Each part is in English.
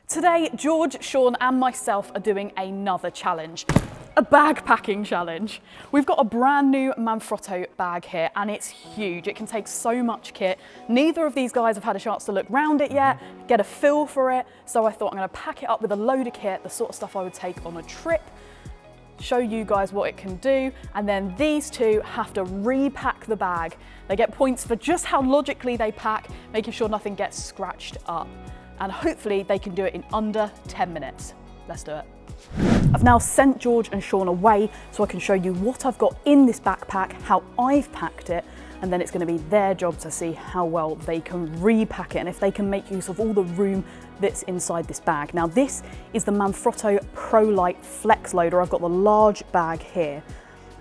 Today, George, Shawn and myself are doing another challenge, a bag packing challenge. We've got a brand new Manfrotto bag here and it's huge. It can take so much kit. Neither of these guys have had a chance to look round it yet, get a feel for it. So I thought I'm gonna pack it up with a load of kit, the sort of stuff I would take on a trip, show you guys what it can do, and then these two have to repack the bag. They get points for just how logically they pack, making sure nothing gets scratched up. And hopefully they can do it in under 10 minutes. Let's do it. I've now sent George and Shawn away so I can show you what I've got in this backpack, how I've packed it, and then it's going to be their job to see how well they can repack it and if they can make use of all the room that's inside this bag. Now this is the Manfrotto Pro Light Flex Loader. I've got the large bag here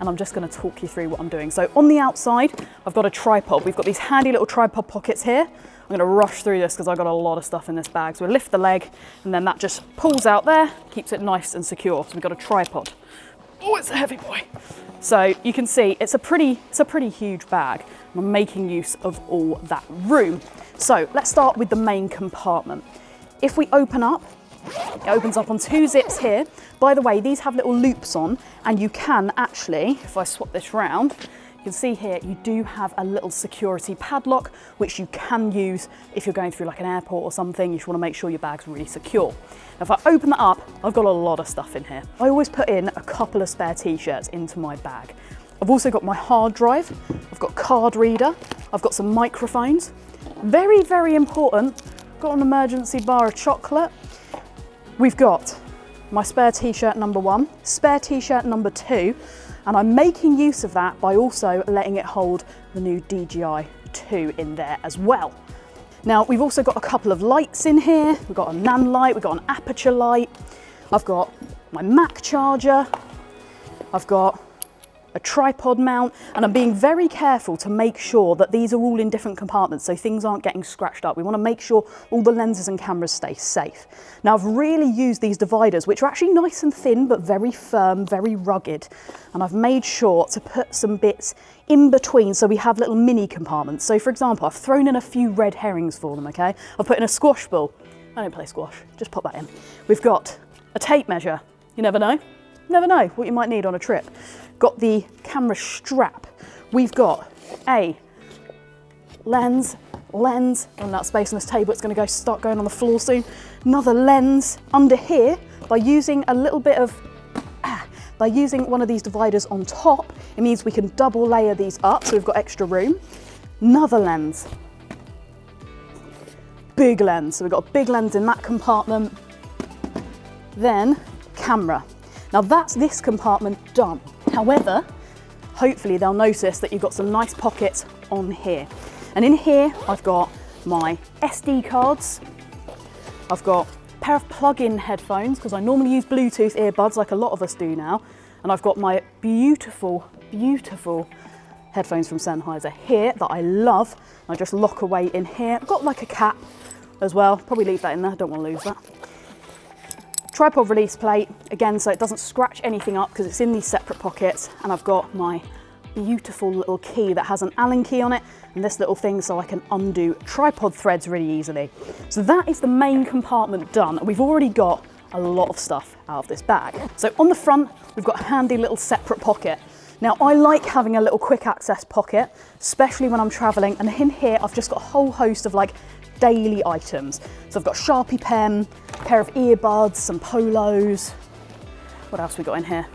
and I'm just going to talk you through what I'm doing. So on the outside, I've got a tripod. We've got these handy little tripod pockets here. I'm going to rush through this because I've got a lot of stuff in this bag. So we lift the leg and then that just pulls out there, keeps it nice and secure. So we've got a tripod. Oh, it's a heavy boy. So you can see it's a pretty huge bag. I'm making use of all that room. So let's start with the main compartment. If we open up, it opens up on two zips here. By the way, these have little loops on and you can actually, if I swap this round, you can see here you do have a little security padlock which you can use if you're going through like an airport or something. You just want to make sure your bag's really secure. Now, if I open that up, I've got a lot of stuff in here. I always put in a couple of spare t-shirts into my bag. I've also got my hard drive, I've got card reader, I've got some microphones. Very, very important, got an emergency bar of chocolate. We've got my spare t-shirt number 1, spare t-shirt number 2, and I'm making use of that by also letting it hold the new DJI 2 in there as well. Now we've also got a couple of lights in here. We've got a nan light, we've got an aperture light. I've got my Mac charger. I've got a tripod mount, and I'm being very careful to make sure that these are all in different compartments so things aren't getting scratched up. We want to make sure all the lenses and cameras stay safe. Now I've really used these dividers, which are actually nice and thin but very firm, very rugged, and I've made sure to put some bits in between so we have little mini compartments. So for example, I've thrown in a few red herrings for them, okay? I've put in a squash ball. I don't play squash, just pop that in. We've got a tape measure. You never know. Never know what you might need on a trip. Got the camera strap. We've got a lens on that space on this table. It's going to start going on the floor soon. Another lens under here. By using a little bit of, by using one of these dividers on top, it means we can double layer these up so we've got extra room. Another lens. Big lens. So we've got a big lens in that compartment. Then camera. Now that's this compartment done. However, hopefully they'll notice that you've got some nice pockets on here. And in here, I've got my SD cards. I've got a pair of plug-in headphones because I normally use Bluetooth earbuds like a lot of us do now. And I've got my beautiful, beautiful headphones from Sennheiser here that I love. I just lock away in here. I've got like a cap as well. Probably leave that in there, don't want to lose that. Tripod release plate, again, so it doesn't scratch anything up because it's in these separate pockets. And I've got my beautiful little key that has an Allen key on it and this little thing so I can undo tripod threads really easily. So that is the main compartment done. We've already got a lot of stuff out of this bag. So on the front, we've got a handy little separate pocket. Now I like having a little quick access pocket, especially when I'm traveling. And in here, I've just got a whole host of like daily items. So I've got a Sharpie pen, a pair of earbuds, some polos. What else we got in here?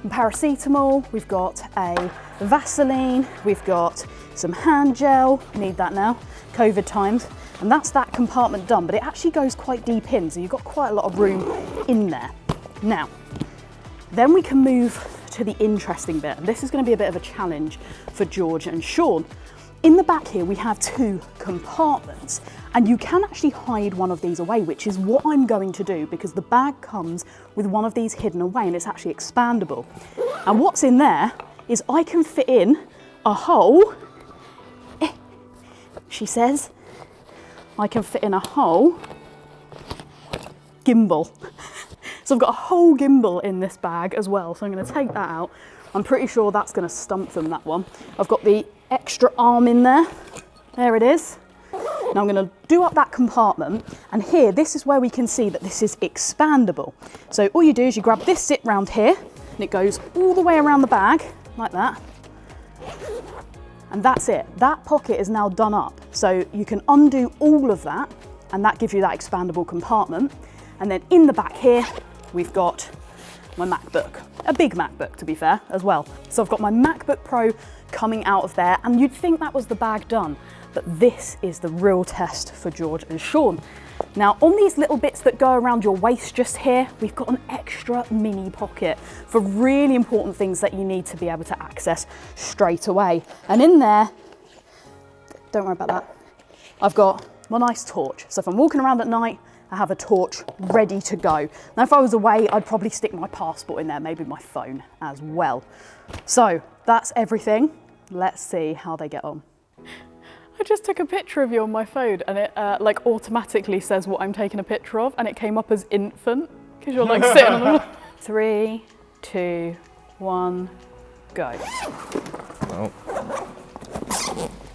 Some paracetamol, we've got a Vaseline, we've got some hand gel, need that now, COVID times. And that's that compartment done, but it actually goes quite deep in, so you've got quite a lot of room in there. Now, then we can move to the interesting bit, and this is going to be a bit of a challenge for George and Shawn. In the back here, we have 2 compartments, and you can actually hide one of these away, which is what I'm going to do because the bag comes with one of these hidden away and it's actually expandable. And what's in there is I can fit in a whole, she says, I can fit in a whole gimbal. So I've got a whole gimbal in this bag as well, so I'm going to take that out. I'm pretty sure that's going to stump them, that one. I've got the extra arm in there. There it is. Now I'm going to do up that compartment, and here, this is where we can see that this is expandable. So all you do is you grab this zip round here, and it goes all the way around the bag, like that. And that's it. That pocket is now done up. So you can undo all of that, and that gives you that expandable compartment. And then in the back here, we've got my MacBook, a big MacBook to be fair as well. So I've got my MacBook Pro coming out of there, and you'd think that was the bag done, but this is the real test for George and Shawn. Now on these little bits that go around your waist just here, we've got an extra mini pocket for really important things that you need to be able to access straight away. And in there, don't worry about that, I've got my nice torch. So if I'm walking around at night, I have a torch ready to go. Now if I was away, I'd probably stick my passport in there, maybe my phone as well. So that's everything. Let's see how they get on. I just took a picture of you on my phone, and it like automatically says what I'm taking a picture of, and it came up as infant because you're like sitting on the 3, 2, 1, go. Oh.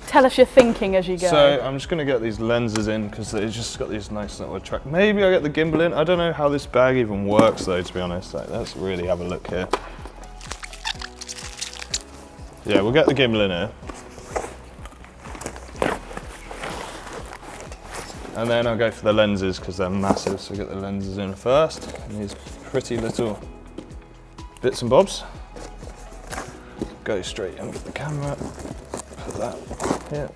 Tell us your thinking as you go. So I'm just going to get these lenses in because it's just got these nice little track. Maybe I get the gimbal in. I don't know how this bag even works though, to be honest. Like, let's really have a look here. Yeah, we'll get the gimbal in here. And then I'll go for the lenses because they're massive. So get the lenses in first. And these pretty little bits and bobs. Go straight in for the camera. Put that here.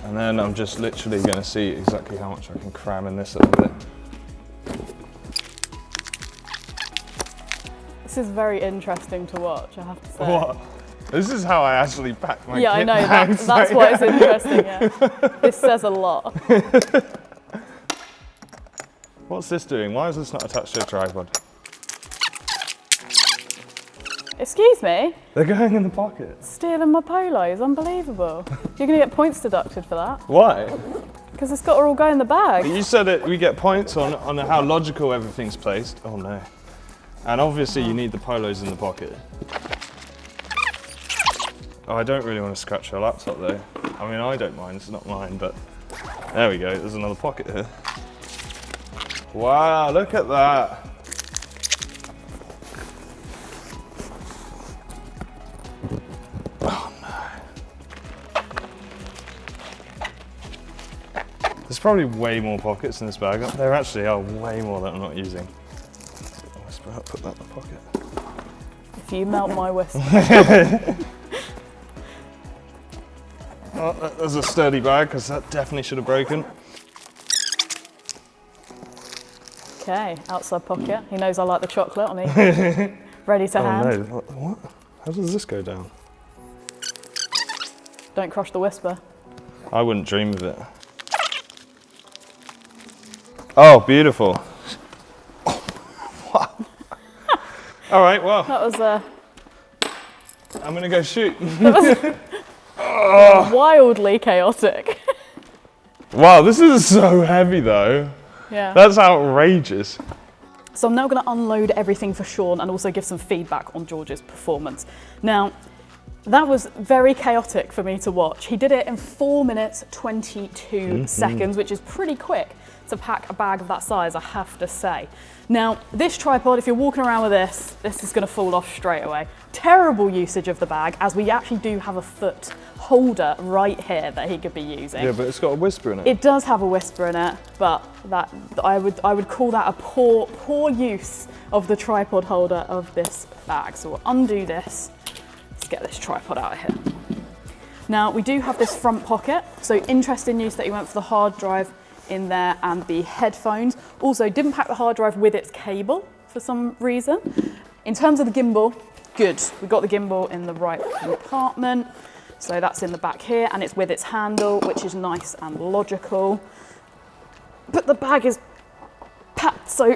And then I'm just literally going to see exactly how much I can cram in this little bit. This is very interesting to watch, I have to say. What? This is how I actually pack my Yeah, I kit know, bags. that's why it's interesting, yeah. This says a lot. What's this doing? Why is this not attached to a tripod? Excuse me? They're going in the pocket. Stealing my polos, unbelievable. You're going to get points deducted for that. Why? Because it's got to all go in the bag. You said it, we get points on how logical everything's placed. Oh no. And obviously you need the polos in the pocket. Oh, I don't really want to scratch your laptop though. I mean, I don't mind, it's not mine, but there we go, there's another pocket here. Wow, look at that. Oh no. There's probably way more pockets in this bag. There actually are way more that I'm not using. I'll put that in the pocket. If you melt my whistle. Oh, there's a sturdy bag because that definitely should have broken. Okay, outside pocket. He knows I like the chocolate on it. Ready to hand. No, what? How does this go down? Don't crush the whisper. I wouldn't dream of it. Oh, beautiful. Wow. All right, well. That was I'm gonna go shoot. wildly chaotic. Wow, this is so heavy though. Yeah. That's outrageous. So I'm now going to unload everything for Shawn and also give some feedback on George's performance. Now, that was very chaotic for me to watch. He did it in 4 minutes, 22 seconds, which is pretty quick to pack a bag of that size, I have to say. Now, this tripod, if you're walking around with this is going to fall off straight away. Terrible usage of the bag, as we actually do have a foot holder right here that he could be using. Yeah, but it's got a whisper in it. It does have a whisper in it, but that I would call that a poor use of the tripod holder of this bag. So we'll undo this. Let's get this tripod out of here. Now we do have this front pocket, so interesting use that you went for the hard drive in there and the headphones. Also didn't pack the hard drive with its cable for some reason. In terms of the gimbal, good. We got the gimbal in the right compartment. So that's in the back here, and it's with its handle, which is nice and logical. But the bag is packed so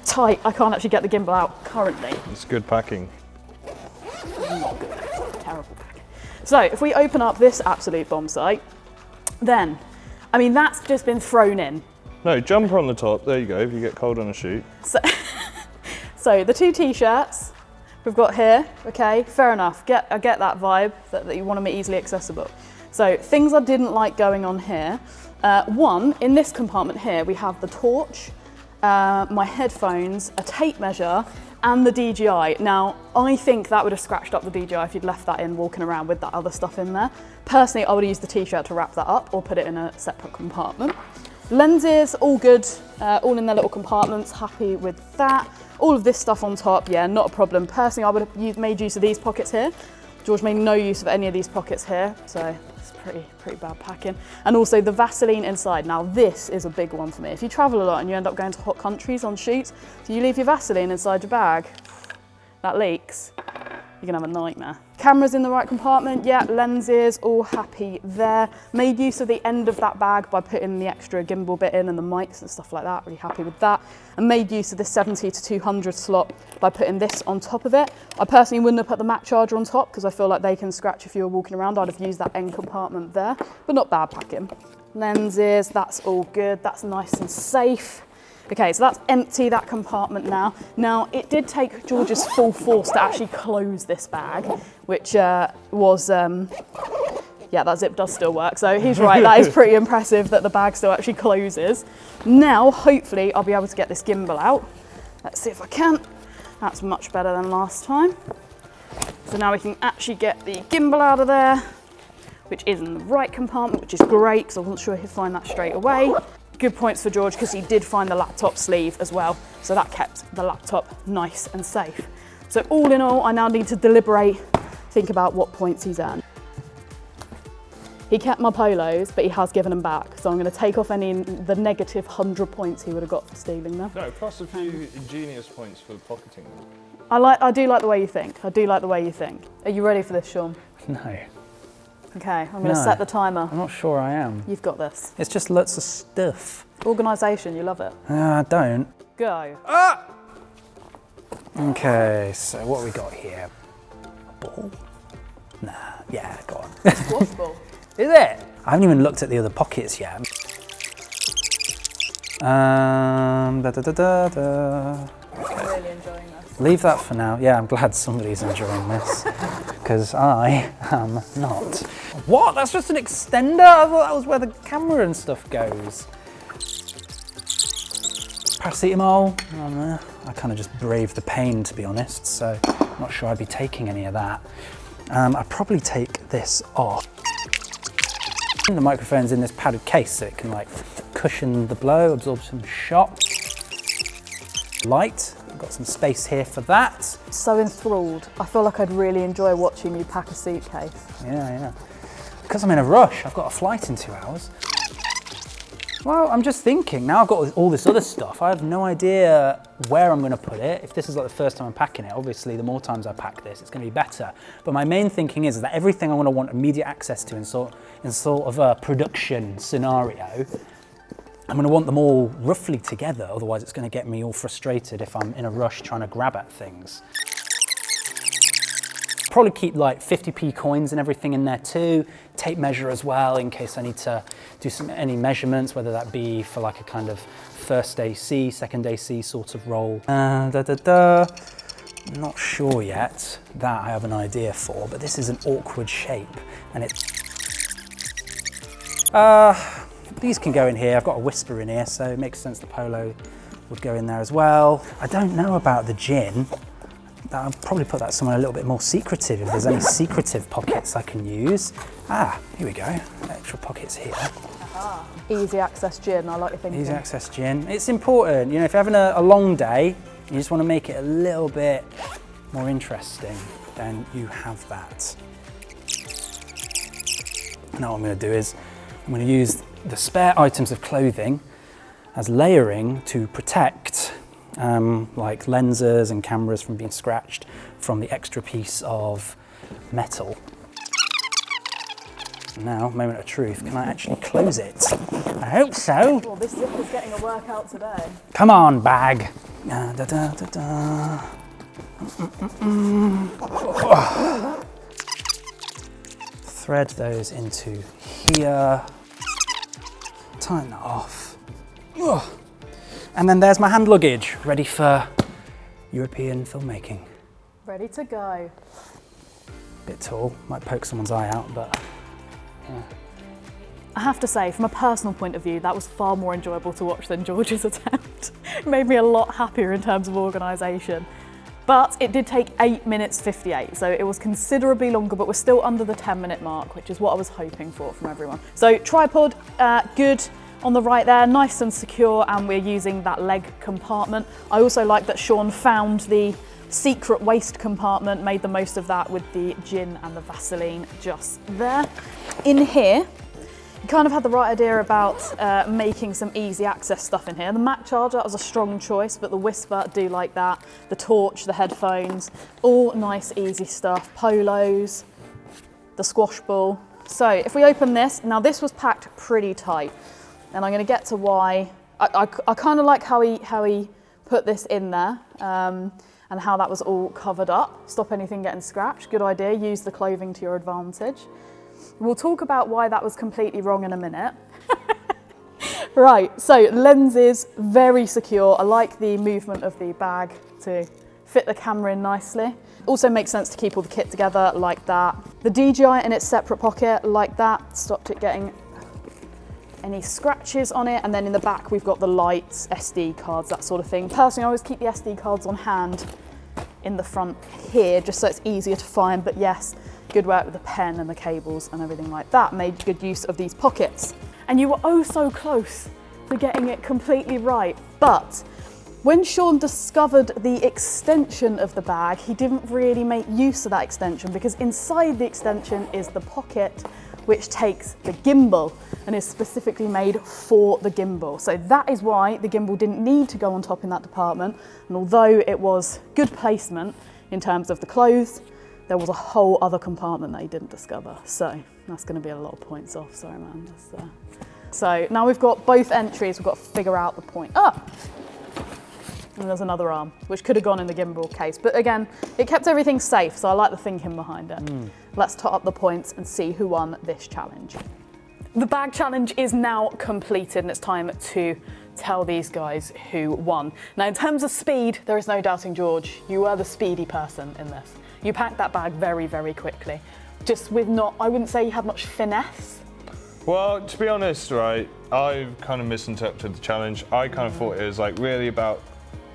tight, I can't actually get the gimbal out currently. It's good packing. Not good, terrible packing. So if we open up this absolute bomb site, then, I mean, that's just been thrown in. No, jumper on the top, there you go, if you get cold on a shoot. So the 2 t-shirts, we've got here, okay, fair enough. I get that vibe, that you want them easily accessible. So things I didn't like going on here. One, in this compartment here, we have the torch, my headphones, a tape measure, and the DJI. Now, I think that would have scratched up the DJI if you'd left that in walking around with that other stuff in there. Personally, I would have used the t-shirt to wrap that up or put it in a separate compartment. Lenses, all good, all in their little compartments, happy with that. All of this stuff on top, yeah, not a problem. Personally, I would have made use of these pockets here. George made no use of any of these pockets here, so it's pretty bad packing. And also the Vaseline inside. Now this is a big one for me. If you travel a lot and you end up going to hot countries on shoots, if you leave your Vaseline inside your bag, that leaks, you're gonna have a nightmare. Cameras in the right compartment, yeah, lenses, all happy there. Made use of the end of that bag by putting the extra gimbal bit in and the mics and stuff like that, really happy with that. And made use of the 70 to 200 slot by putting this on top of it. I personally wouldn't have put the Mac charger on top because I feel like they can scratch if you were walking around. I'd have used that end compartment there, but not bad packing. Lenses, that's all good, that's nice and safe. Okay, so that's empty, that compartment now. Now, it did take George's full force to actually close this bag, which yeah, that zip does still work. So he's right, that is pretty impressive that the bag still actually closes. Now, hopefully, I'll be able to get this gimbal out. Let's see if I can. That's much better than last time. So now we can actually get the gimbal out of there, which is in the right compartment, which is great, because I wasn't sure he'd find that straight away. Good points for George, because he did find the laptop sleeve as well. So that kept the laptop nice and safe. So all in all, I now need to deliberate, think about what points he's earned. He kept my polos, but he has given them back. So I'm going to take off the negative 100 points he would have got for stealing them. No, plus a few genius points for pocketing them. I do like the way you think. I do like the way you think. Are you ready for this, Shawn? No. Okay, I'm going to set the timer. I'm not sure I am. You've got this. It's just lots of stuff. Organisation, you love it. I don't. Go. Ah! Okay, so what have we got here? A ball? Nah, yeah, go on. Squash ball. Is it? I haven't even looked at the other pockets yet. I'm really enjoying this. Leave that for now. Yeah, I'm glad somebody's enjoying this, because I am not. What? That's just an extender? I thought that was where the camera and stuff goes. Paracetamol. I kind of just braved the pain, to be honest, so I'm not sure I'd be taking any of that. I'd probably take this off. The microphone's in this padded case, so it can like cushion the blow, absorb some shock. Light, I've got some space here for that. So enthralled. I feel like I'd really enjoy watching you pack a suitcase. Yeah. Because I'm in a rush, I've got a flight in 2 hours. Well, I'm just thinking, now I've got all this other stuff, I have no idea where I'm going to put it. If this is like the first time I'm packing it, obviously the more times I pack this, it's going to be better. But my main thinking is that everything I want immediate access to in sort of a production scenario, I'm going to want them all roughly together, otherwise it's going to get me all frustrated if I'm in a rush trying to grab at things. Probably keep like 50p coins and everything in there too. Tape measure as well in case I need to do any measurements, whether that be for like a kind of first AC, second AC sort of roll. Not sure yet. That I have an idea for, but this is an awkward shape and these can go in here. I've got a whisper in here, so it makes sense the polo would go in there as well. I don't know about the gin. I'll probably put that somewhere a little bit more secretive if there's any secretive pockets I can use. Here we go, extra pockets here. Aha. Easy access gin, I like your thinking. Easy access gin. It's important, you know, if you're having a long day, you just want to make it a little bit more interesting, then you have that. Now what I'm going to do is, I'm going to use the spare items of clothing as layering to protect like lenses and cameras from being scratched from the extra piece of metal. Now, moment of truth, can I actually close it? I hope so. Well, this zip is getting a workout today. Come on, bag. Thread those into here. Tighten that off. And then there's my hand luggage, ready for European filmmaking. Ready to go. Bit tall, might poke someone's eye out, but yeah. I have to say, from a personal point of view, that was far more enjoyable to watch than George's attempt. It made me a lot happier in terms of organisation. But it did take 8 minutes 58, so it was considerably longer, but we're still under the 10-minute mark, which is what I was hoping for from everyone. So tripod, good on the right there, nice and secure, and we're using that leg compartment. I also like that Shawn found the secret waist compartment, made the most of that with the gin and the Vaseline just there. In here, you kind of had the right idea about making some easy access stuff in here. The Mac charger, that was a strong choice, but the Whisper, do like that. The torch, the headphones, all nice, easy stuff. Polos, the squash ball. So if we open this, now this was packed pretty tight, and I'm gonna get to why. I kind of like how he put this in there, and how that was all covered up. Stop anything getting scratched, good idea. Use the clothing to your advantage. We'll talk about why that was completely wrong in a minute. Right, so lenses, very secure. I like the movement of the bag to fit the camera in nicely. Also makes sense to keep all the kit together like that. The DJI in its separate pocket like that, stopped it getting any scratches on it. And then in the back, we've got the lights, SD cards, that sort of thing. Personally, I always keep the SD cards on hand in the front here, just so it's easier to find, but yes, good work with the pen and the cables and everything like that. Made good use of these pockets. And you were oh so close to getting it completely right. But when Shawn discovered the extension of the bag, he didn't really make use of that extension, because inside the extension is the pocket which takes the gimbal and is specifically made for the gimbal. So that is why the gimbal didn't need to go on top in that department. And although it was good placement in terms of the clothes, there was a whole other compartment that he didn't discover. So that's going to be a lot of points off, sorry man. So now we've got both entries, we've got to figure out the point. And there's another arm, which could have gone in the gimbal case. But again, it kept everything safe, so I like the thinking behind it. Let's tot up the points and see who won this challenge. The bag challenge is now completed, and it's time to tell these guys who won. Now, in terms of speed, there is no doubting George. You were the speedy person in this. You packed that bag very, very quickly. Just with not, I wouldn't say you had much finesse. Well, to be honest, right, I kind of misinterpreted the challenge. I kind of thought it was like really about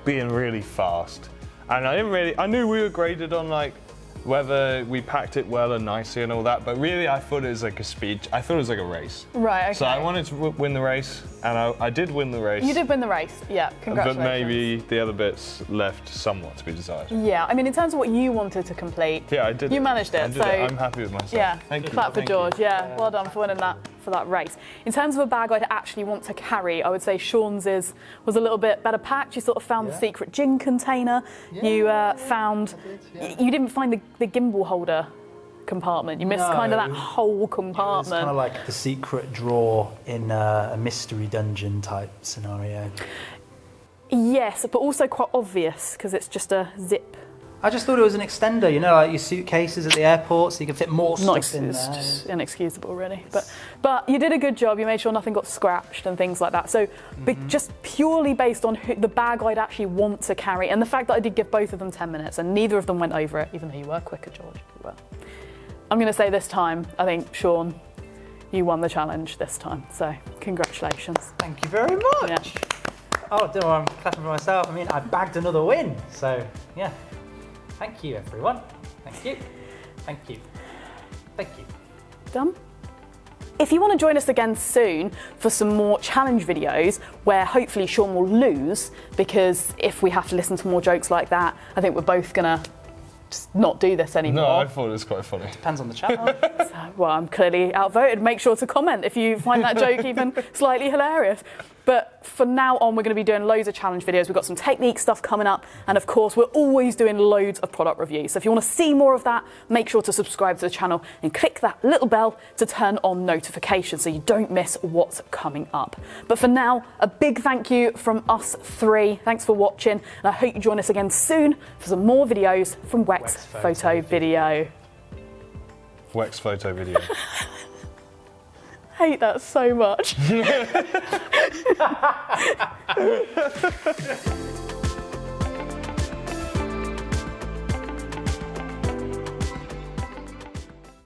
being really fast. And I knew we were graded on like whether we packed it well and nicely and all that, but really I thought it was like a speed, I thought it was like a race. Right, okay. So I wanted to win the race, and I did win the race. You did win the race, yeah, congratulations. But maybe the other bits left somewhat to be desired. Yeah, I mean, in terms of what you wanted to complete, yeah, I did. You managed it, so I'm happy with myself. Yeah, thank you. clap for George. Yeah, well done for winning that for that race. In terms of a bag I'd actually want to carry, I would say Shawn's was a little bit better packed. You sort of found the secret gin container. You you didn't find the gimbal holder compartment. You missed kind of that whole compartment. It's kind of like the secret drawer in a mystery dungeon type scenario. Yes, but also quite obvious because it's just a zip. I just thought it was an extender, you know, like your suitcases at the airport, so you can fit more stuff in It's there. just inexcusable, really. But you did a good job. You made sure nothing got scratched and things like that. So just purely based on the bag I'd actually want to carry, and the fact that I did give both of them 10 minutes, and neither of them went over it, even though you were quicker, George. Well, I'm going to say this time, I think, Shawn, you won the challenge this time. So congratulations. Thank you very much. Yeah. Oh, don't worry, I'm clapping for myself. I mean, I bagged another win. So, yeah. Thank you, everyone. Thank you. Thank you. Thank you. Done? If you want to join us again soon for some more challenge videos where hopefully Shawn will lose, because if we have to listen to more jokes like that, I think we're both going to just not do this anymore. No, I thought it was quite funny. Depends on the channel. Well, I'm clearly outvoted. Make sure to comment if you find that joke even slightly hilarious. But for now on, we're going to be doing loads of challenge videos. We've got some technique stuff coming up. And of course, we're always doing loads of product reviews. So if you want to see more of that, make sure to subscribe to the channel and click that little bell to turn on notifications so you don't miss what's coming up. But for now, a big thank you from us three. Thanks for watching. And I hope you join us again soon for some more videos from Wex Photo Video. Wex Photo Video. I hate that so much.